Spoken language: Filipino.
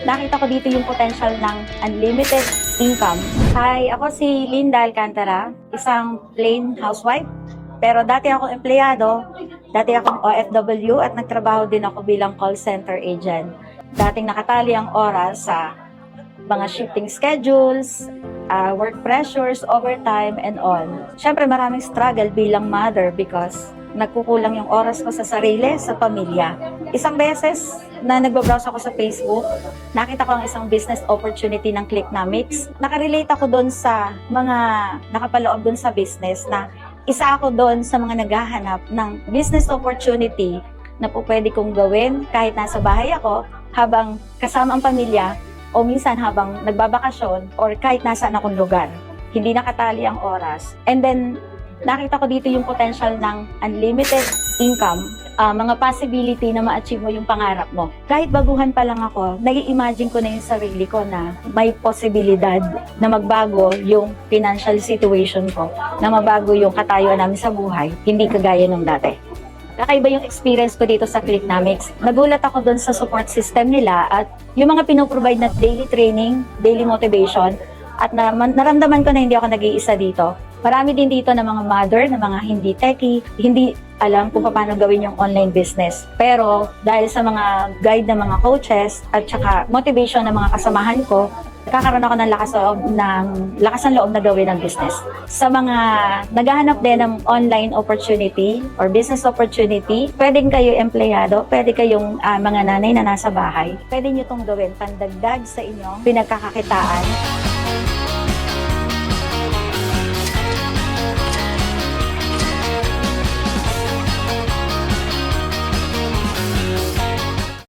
Nakita ko dito yung potential ng unlimited income. Hi, ako si Linda Alcantara, isang plain housewife. Pero dati akong empleyado, dati akong OFW at nagtrabaho din ako bilang call center agent. Dating nakatali ang oras sa mga shifting schedules, work pressures, overtime, and all. Siyempre maraming struggle bilang mother because nagkukulang yung oras ko sa sarili, sa pamilya. Isang beses na nagbabrowse ako sa Facebook, nakita ko ang isang business opportunity ng Clicknomics. Nakarelate ako doon sa mga nakapaloob doon sa business na isa ako doon sa mga naghahanap ng business opportunity na po pwede kong gawin kahit nasa bahay ako habang kasama ang pamilya o minsan habang nagbabakasyon or kahit nasaan akong lugar. Hindi nakatali ang oras. And then, nakita ko dito yung potential ng unlimited income, mga possibility na ma-achieve mo yung pangarap mo. Kahit baguhan pa lang ako, nai-imagine ko na yung sarili ko na may posibilidad na magbago yung financial situation ko, na mabago yung katayuan namin sa buhay, hindi kagaya nung dati. Kakaiba yung experience ko dito sa Clicknomics. Nagulat ako doon sa support system nila at yung mga pinoprovide na daily training, daily motivation, at naramdaman ko na hindi ako nag-iisa dito. Marami din dito na mga mother, na mga hindi techie, hindi alam kung paano gawin yung online business. Pero dahil sa mga guide ng mga coaches at saka motivation ng mga kasamahan ko, nakakaroon ako ng lakas ng loob na gawin ang business. Sa mga naghahanap din ng online opportunity or business opportunity, pwedeng kayo empleyado, pwede kayong mga nanay na nasa bahay. Pwede nyo itong gawin pandagdag sa inyong pinagkakakitaan.